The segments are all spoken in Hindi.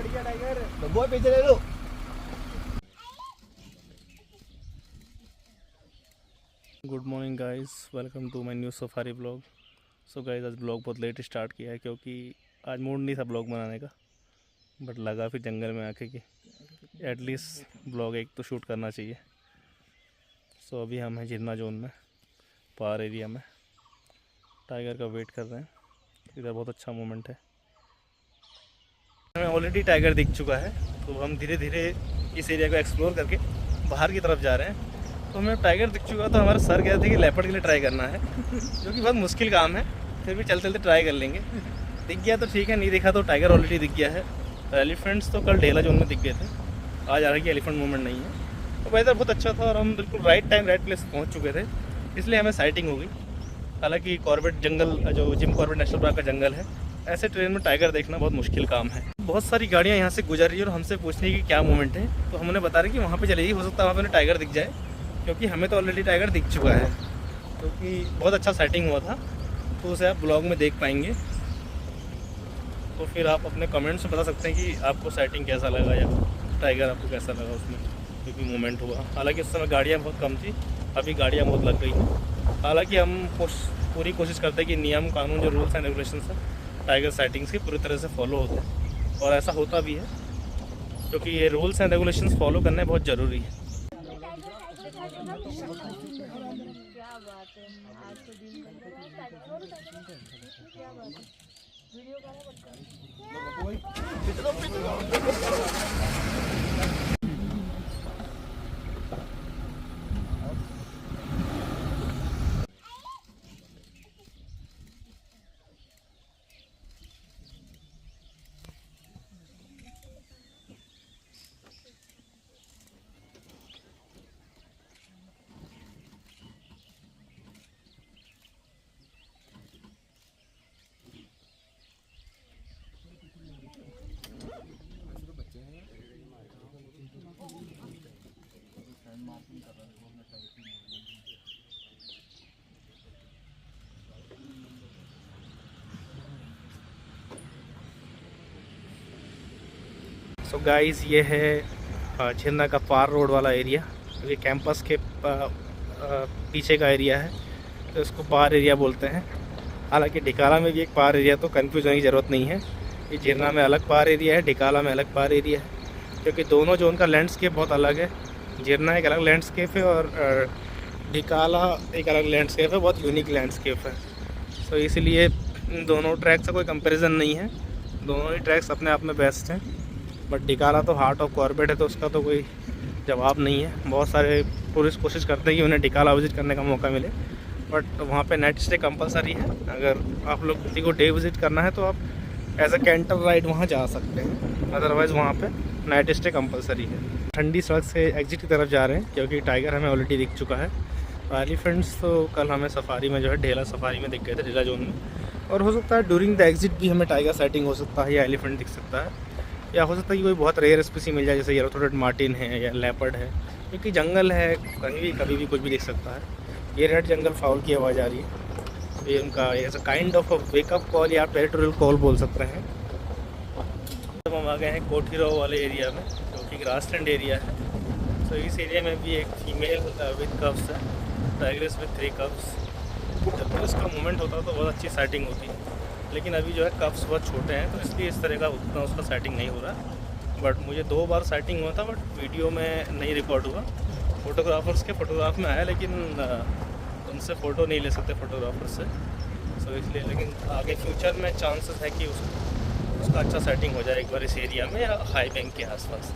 बढ़िया टाइगर बब्बू पीछे ले लो। Good morning guys, welcome to my new safari blog. So guys, आज ब्लॉग बहुत लेट स्टार्ट किया है क्योंकि आज मूड नहीं था ब्लॉग बनाने का, बट लगा फिर जंगल में आके कि एटलीस्ट ब्लॉग एक तो शूट करना चाहिए। सो अभी हम हैं झिरना जोन में, पार एरिया में। टाइगर का वेट कर रहे हैं, इधर बहुत अच्छा मोमेंट है। हमें ऑलरेडी टाइगर दिख चुका है, तो हम धीरे धीरे इस एरिया को एक्सप्लोर करके बाहर की तरफ जा रहे हैं। तो हमें टाइगर दिख चुका, तो हमारा सर कहते थे कि लेपर्ड के लिए ट्राई करना है जो कि बहुत मुश्किल काम है, फिर भी चलते चलते ट्राई कर लेंगे। दिख गया तो ठीक है, नहीं दिखा तो टाइगर ऑलरेडी दिख गया है। तो एलिफेंट्स तो कल ढेला जोन में दिख गए थे, आज आ रहा है कि एलिफेंट मूवमेंट नहीं है। तो वेदर बहुत अच्छा था और हम बिल्कुल राइट टाइम राइट प्लेस पहुँच चुके थे, इसलिए हमें साइटिंग हो गई। हालांकि कॉर्बेट जंगल, जो जिम कॉर्बेट नेशनल पार्क का जंगल है, ऐसे ट्रेन में टाइगर देखना बहुत मुश्किल काम है। बहुत सारी गाड़ियाँ यहाँ से गुजर रही है और हमसे पूछने की क्या मूवमेंट है, तो हमने बता रहे कि वहाँ पे चलेगी, हो सकता है वहाँ पे टाइगर दिख जाए, क्योंकि हमें तो ऑलरेडी टाइगर दिख चुका है, क्योंकि बहुत अच्छा सेटिंग हुआ था। तो उसे आप ब्लॉग में देख पाएंगे, तो फिर आप अपने कमेंट्स में बता सकते हैं कि आपको सेटिंग कैसा लगा या टाइगर आपको कैसा लगा उसमें, क्योंकि मूवमेंट हुआ। हालांकि उस समय गाड़ियाँ बहुत कम थी, अभी गाड़ियाँ बहुत लग गई हैं। हालांकि हम पूरी कोशिश करते हैं कि नियम कानून, जो रूल्स एंड रेगुलेशंस हैं टाइगर साइटिंग्स के, पूरी तरह से फॉलो होते हैं, और ऐसा होता भी है, क्योंकि ये रूल्स एंड रेगुलेशंस फॉलो करने बहुत ज़रूरी है। क्या बात है, आज तो दिन क्या बात है, वीडियो सो गाइस, ये है झिरना का पार रोड वाला एरिया, ये कैंपस के पीछे का एरिया है, तो इसको पार एरिया बोलते हैं। हालांकि ढिकाला में भी एक पार एरिया, तो कंफ्यूज होने की ज़रूरत नहीं है। ये झिरना में अलग पार एरिया है, ढिकाला में अलग पार एरिया है, क्योंकि दोनों जोन का लैंडस्केप बहुत अलग है। झिरना एक अलग लैंडस्केप है और ढिकाला एक अलग लैंडस्केप है, बहुत यूनिक लैंडस्केप है। तो इसलिए दोनों ट्रैक से कोई कंपैरिजन नहीं है, दोनों ही ट्रैक्स अपने आप में बेस्ट हैं। बट ढिकाला तो हार्ट ऑफ कॉर्बेट है, तो उसका तो कोई जवाब नहीं है। बहुत सारे टूरिस्ट कोशिश करते हैं कि उन्हें ढिकाला विज़िट करने का मौका मिले, बट वहाँ पे नाइट स्टे कंपलसरी है। अगर आप लोग किसी को डे विज़िट करना है तो आप एज अ कैंटर राइड वहाँ जा सकते हैं, अदरवाइज़ वहाँ पे नाइट स्टे कंपलसरी है। ठंडी सड़क से एग्जिट की तरफ जा रहे हैं, क्योंकि टाइगर हमें ऑलरेडी दिख चुका है। एलिफेंट्स तो कल हमें सफारी में, जो है ढेला सफारी में दिख गए थे, ढेला जोन में। और हो सकता है ड्यूरिंग द एग्जिट भी हमें टाइगर साइटिंग हो सकता है, या एलिफेंट दिख सकता है, या हो सकता है कि कोई बहुत रेयर स्पीसी मिल जाए, जैसे येलो थ्रोटेड मार्टिन है या लेपर्ड है, क्योंकि जंगल है, कभी भी कुछ भी दिख सकता है। ये रेड जंगल फाउल की आवाज़ आ रही है, ये उनका as a kind of wake up call या टेरिटोरियल कॉल बोल सकते हैं। जब हम आ गए हैं कोठीराव वाले एरिया में, जो कि ग्रासलैंड एरिया है। तो इस एरिया में भी एक फीमेल विद कब्स है, टाइग्रेस विद 3 कब्स। जब भी उसका मूवमेंट होता है तो बहुत अच्छी सेटिंग होती है, लेकिन अभी जो है कप्स बहुत छोटे हैं, तो इसलिए इस तरह का उतना उसका सेटिंग नहीं हो रहा। बट मुझे 2 बार सेटिंग हुआ था, बट वीडियो में नहीं रिकॉर्ड हुआ। फोटोग्राफर्स के फोटोग्राफ में आया, लेकिन उनसे फ़ोटो नहीं ले सकते फोटोग्राफर से, सो इसलिए। लेकिन आगे फ्यूचर में चांसेस है कि उसका अच्छा सेटिंग हो जाए एक बार इस एरिया में, या हाई बैंक के आसपास।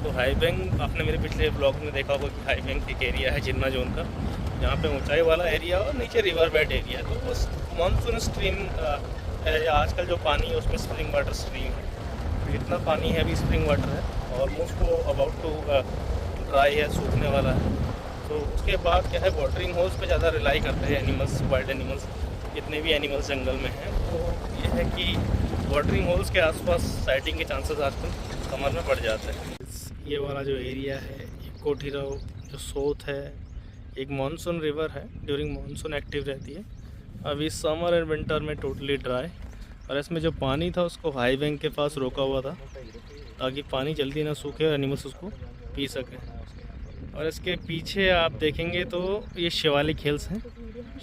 तो हाई बैंक आपने मेरे पिछले ब्लॉग में देखा होगा कि हाई बैंक एक एरिया है झिरना जोन का, जहाँ पे ऊंचाई वाला एरिया और नीचे रिवर बेड एरिया है। तो उस मानसून स्ट्रीम आजकल जो पानी है उसमें स्प्रिंग वाटर स्ट्रीम है, तो इतना पानी है, अभी स्प्रिंग वाटर है, ऑलमोस्ट वो अबाउट टू ड्राई है, सूखने वाला है। तो उसके बाद क्या है, वाटरिंग होल्स पे ज़्यादा रिलाई करते हैं एनिमल्स, वाइल्ड एनिमल्स, जितने भी एनिमल्स जंगल में हैं। तो ये है कि वाटरिंग होल्स के आसपास साइटिंग के चांसेस आजकल समर में बढ़ जाते हैं। ये वाला जो एरिया है, ये कोठीराव जो सोथ है, एक मानसून रिवर है, ड्यूरिंग मानसून एक्टिव रहती है। अभी समर एंड विंटर में टोटली ड्राई, और इसमें जो पानी था उसको हाई बैंक के पास रोका हुआ था ताकि पानी जल्दी ना सूखे और एनिमल्स उसको पी सकें। और इसके पीछे आप देखेंगे तो ये शिवालिक हिल्स हैं,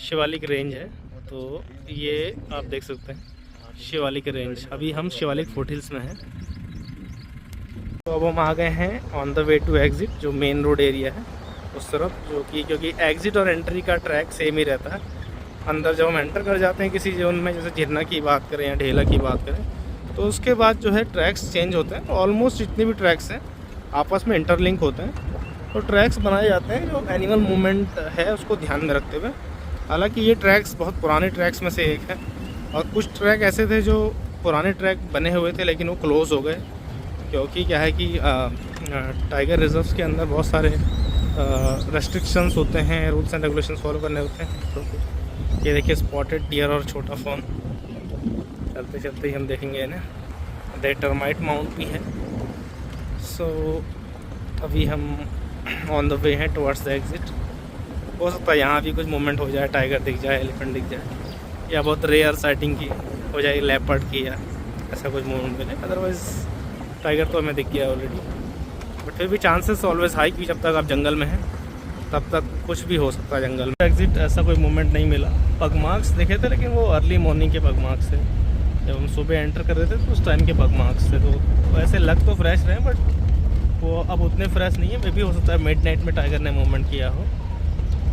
शिवालिक रेंज है। तो ये आप देख सकते हैं शिवालिक रेंज। अभी हम शिवालिक फुट हिल्स में हैं। तो अब हम आ गए हैं on the way to exit, जो मेन रोड एरिया है उस तरफ, जो कि क्योंकि एग्ज़िट और एंट्री का ट्रैक सेम ही रहता है। अंदर जब हम एंटर कर जाते हैं किसी जोन में, जैसे झरना की बात करें या ढेला की बात करें, तो उसके बाद जो है ट्रैक्स चेंज होते हैं। ऑलमोस्ट जितने भी ट्रैक्स हैं आपस में इंटरलिंक होते हैं। तो ट्रैक्स बनाए जाते हैं जो एनिमल मूवमेंट है उसको ध्यान में रखते हुए। हालांकि ये ट्रैक्स बहुत पुराने ट्रैक्स में से एक है, और कुछ ट्रैक ऐसे थे जो पुराने ट्रैक बने हुए थे लेकिन वो क्लोज़ हो गए, क्योंकि क्या है कि टाइगर रिजर्व्स के अंदर बहुत सारे रेस्ट्रिक्शंस होते हैं, रूल्स एंड रेगुलेशंस फॉलो करने होते हैं। तो ये देखिए स्पॉटेड डियर और छोटा फॉन। चलते चलते ही हम देखेंगे इन्हें। दे टर्माइट माउंट भी है। सो अभी हम ऑन द वे हैं टुवर्ड्स द एग्ज़िट। हो सकता है यहाँ भी कुछ मूवमेंट हो जाए, टाइगर दिख जाए, एलिफेंट दिख जाए, या बहुत रेयर साइटिंग की हो जाए लेपर्ड की, या ऐसा कुछ मूवमेंट मिले। अदरवाइज़ टाइगर तो हमें दिख गया ऑलरेडी, बट फिर भी चांसेस ऑलवेज हाई कि जब तक आप जंगल में हैं तब तक कुछ भी हो सकता है जंगल में। एग्ज़िट ऐसा कोई मूवमेंट नहीं मिला। पग मार्क्स देखे थे लेकिन वो अर्ली मॉर्निंग के पग मार्क्स थे। जब हम सुबह एंटर कर रहे थे तो उस टाइम के पग मार्क्स थे। तो ऐसे लग तो फ्रेश रहे, बट वो अब उतने फ्रेश नहीं है। मे भी हो सकता है मिड नाइट में टाइगर ने मूवमेंट किया हो।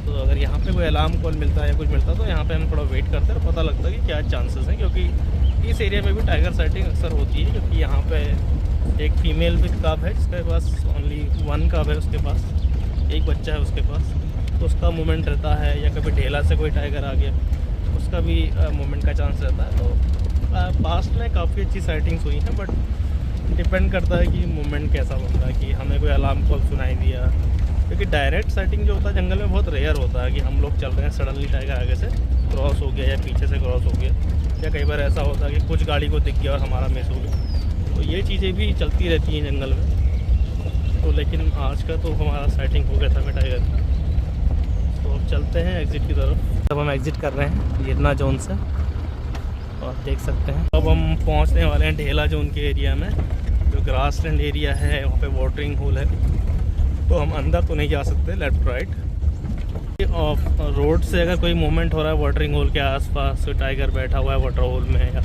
तो अगर यहाँ पे कोई अलार्म कॉल मिलता है या कुछ मिलता है तो यहाँ पे हम थोड़ा वेट करते हैं और पता लगता है कि क्या चांसेस हैं, क्योंकि इस एरिया में भी टाइगर साइटिंग अक्सर होती है। क्योंकि यहाँ पे एक फीमेल विद कब है जिसके पास ओनली 1 कब है, उसके पास एक बच्चा है उसके पास, तो उसका मूवमेंट रहता है। या कभी ढेला से कोई टाइगर आ गया उसका भी मूवमेंट का चांस रहता है। तो पास्ट में काफ़ी अच्छी साइटिंग्स हुई हैं, बट डिपेंड करता है कि मूवमेंट कैसा बनता है, कि हमें कोई अलार्म कॉल सुनाई दिया। क्योंकि डायरेक्ट साइटिंग जो होता है जंगल में बहुत रेयर होता है कि हम लोग चल रहे हैं, सडनली टाइगर आगे से क्रॉस हो गया या पीछे से क्रॉस हो गया, या कई बार ऐसा होता है कि कुछ गाड़ी को दिख गया और हमारा मिस हो गया। तो ये चीज़ें भी चलती रहती हैं जंगल में। तो लेकिन आज का तो हमारा साइटिंग हो गया था टाइगर का। तो अब चलते हैं एग्ज़िट की तरफ। अब हम एग्ज़िट कर रहे हैं झरना जोन से, और देख सकते हैं अब हम पहुंचने वाले हैं ढेला जोन के एरिया में, जो ग्रासलैंड एरिया है। वहाँ पे वाटरिंग होल है, तो हम अंदर तो नहीं जा सकते लेफ्ट राइट। ऑफ रोड से अगर कोई मूवमेंट हो रहा है वाटरिंग होल के आसपास, टाइगर बैठा हुआ है वाटर होल में, या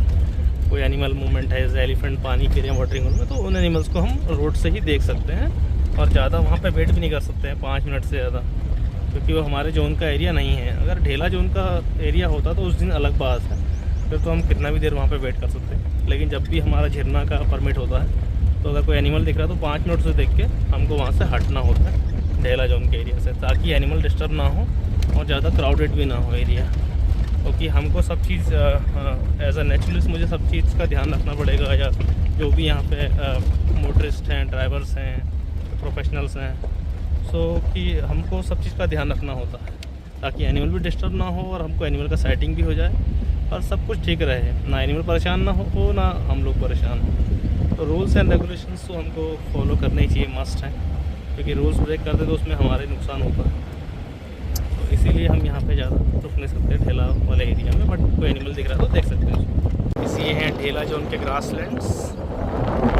कोई एनिमल मूवमेंट है जैसे एलिफेंट पानी पी रहे हैं वाटरिंग होल में, तो उन एनिमल्स को हम रोड से ही देख सकते हैं। और ज़्यादा वहाँ पे वेट भी नहीं कर सकते हैं 5 मिनट से ज़्यादा, क्योंकि वो हमारे जोन का एरिया नहीं है। अगर ढेला जोन का एरिया होता तो उस दिन अलग बात है, फिर तो हम कितना भी देर वहाँ पे वेट कर सकते हैं। लेकिन जब भी हमारा झरना का परमिट होता है तो अगर कोई एनिमल दिख रहा है तो 5 मिनट से देख के हमको वहाँ से हटना होता है ढेला जोन के एरिया से, ताकि एनिमल डिस्टर्ब ना हो और ज़्यादा क्राउडेड भी ना हो एरिया। क्योंकि हमको सब चीज़ एज अ नेचुरलिस्ट मुझे सब चीज़ का ध्यान रखना पड़ेगा, या जो भी यहाँ पे मोटरिस्ट हैं, ड्राइवर्स हैं, प्रोफेशनल्स हैं, सो कि हमको सब चीज़ का ध्यान रखना होता है ताकि एनिमल भी डिस्टर्ब ना हो और हमको एनिमल का साइटिंग भी हो जाए और सब कुछ ठीक रहे, ना एनिमल परेशान ना हो ना हम लोग परेशान हो। तो रूल्स एंड रेगुलेशंस तो हमको फॉलो करने ही चाहिए, मस्ट हैं, क्योंकि रूल्स ब्रेक करते तो उसमें हमारे नुकसान होता है। तो इसीलिए हम यहाँ पे ज़्यादा रुक नहीं सकते ढेला वाले एरिया में, बट कोई एनिमल दिख रहा है तो देख सकते हैं उसको। इसी हैं ढेला जोन के ग्रासलैंड्स।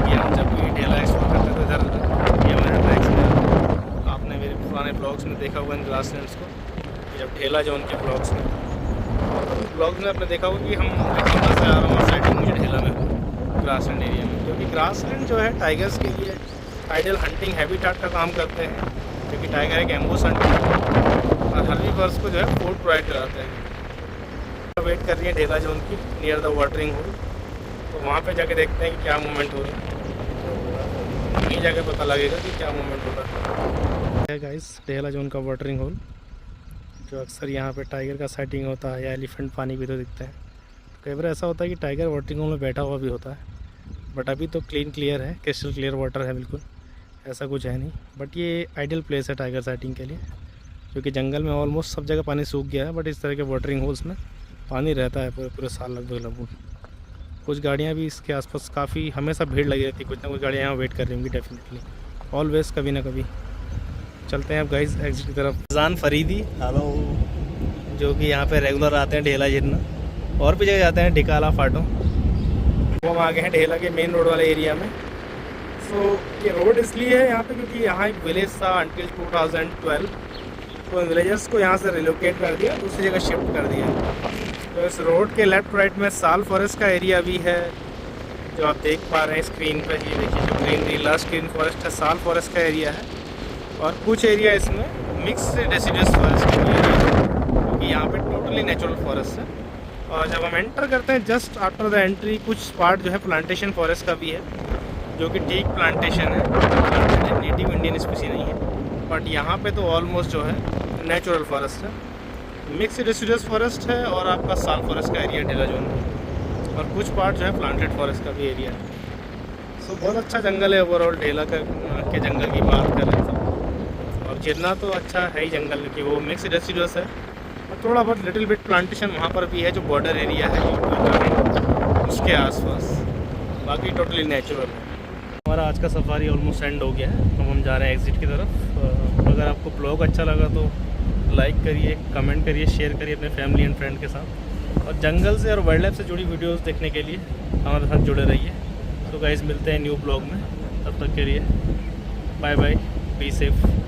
ये हम जब भी ढेला एक्सप्लोर करते थे इधर ये हमारे ट्रैक्स में, आपने मेरे पुराने ब्लॉग्स में देखा होगा इन ग्रासलैंड्स को, जब ढेला जोन के ब्लॉग्स में आपने देखा होगा कि हम चिंता से आ रहा हूँ साइटिंग मुझे ढेला में ग्रासलैंड एरिया में, क्योंकि ग्रासलैंड जो है टाइगर्स के लिए आइडियल हंटिंग हैबिटेट का काम करते हैं, क्योंकि टाइगर एक एम्बुश हंटर और हर्बीवर्स को जो है फूड प्रोवाइड कराते हैं। वेट कर रही है ढेला जोन की नियर द वाटरिंग होल, तो वहाँ पे जाके देखते हैं कि क्या मूवमेंट हो रहा है, ये जाके पता लगेगा कि क्या मूवमेंट हो रहा है। गाइस ढेला जोन का वाटरिंग होल, जो अक्सर यहाँ पे टाइगर का साइटिंग होता है या एलिफेंट पानी पीते दिखते हैं। कई बार ऐसा होता है कि टाइगर वाटरिंग होल में बैठा हुआ भी होता है, बट अभी तो क्लियर है, क्रिस्टल क्लियर वाटर है, बिल्कुल ऐसा कुछ है नहीं। बट ये आइडियल प्लेस है टाइगर साइटिंग के लिए, क्योंकि जंगल में ऑलमोस्ट सब जगह पानी सूख गया है, बट इस तरह के वाटरिंग होल्स में पानी रहता है पूरे साल लगभग। कुछ गाड़ियाँ भी इसके आसपास काफ़ी हमेशा भीड़ लगी रहती है, कुछ ना कुछ गाड़ियाँ यहाँ वेट कर रही होंगी डेफिनेटली, ऑलवेज कभी ना कभी। चलते हैं अब गाइस एग्जिट की तरफ। जान फरीदी हेलो, जो कि यहाँ पे रेगुलर आते हैं ढेला झरना, और भी जगह जाते हैं ढिकाला फाटो, वो हम आ गए हैं ढेला के मेन रोड वाले एरिया में। सो ये रोड इसलिए है यहाँ पे क्योंकि यहाँ एक विलेज था अंटिल 2012, तो विलेजर्स को यहाँ से रिलोकेट कर दिया, दूसरी जगह शिफ्ट कर दिया। तो इस रोड के लेफ्ट राइट में साल फॉरेस्ट का एरिया भी है, जो आप देख पा रहे हैं स्क्रीन पर। ये देखिए जो ग्रीनरी लास्ट ग्रीन फॉरेस्ट है, साल फॉरेस्ट का एरिया है। और कुछ एरिया इसमें मिक्स डेसिडुअस फॉरेस्ट का एरिया है, क्योंकि यहाँ पे टोटली नेचुरल फॉरेस्ट है। और जब हम एंटर करते हैं जस्ट आफ्टर द एंट्री, कुछ पार्ट जो है प्लांटेशन फॉरेस्ट का भी है, जो कि टीक प्लांटेशन है, नेटिव इंडियन स्पीसी नहीं है। बट यहाँ पे तो ऑलमोस्ट जो है नेचुरल फॉरेस्ट है, मिक्स डेसिडुअस फॉरेस्ट है और आपका साल फॉरेस्ट का एरिया ढेला जोन है। और कुछ पार्ट जो है प्लांटेड फॉरेस्ट का भी एरिया है। सो बहुत अच्छा जंगल है ओवरऑल। ढेला के जंगल की बात कर रहे थे, और जितना तो अच्छा है ही जंगल कि वो मिक्स डेसिडुअस है, और थोड़ा बहुत लिटिल बिट प्लांटेशन वहाँ पर भी है जो बॉर्डर एरिया है उसके आसपास, बाकी टोटली नेचुरल है। हमारा आज का सफारी ऑलमोस्ट एंड हो गया है, तो हम जा रहे हैं एग्जिट की तरफ। अगर आपको ब्लॉग अच्छा लगा तो लाइक करिए, कमेंट करिए, शेयर करिए अपने फैमिली एंड फ्रेंड के साथ। और जंगल से और वाइल्ड लाइफ से जुड़ी वीडियोस देखने के लिए हमारे साथ जुड़े रहिए। तो गाइस मिलते हैं न्यू ब्लॉग में, तब तक के लिए बाय बाय, बी सेफ।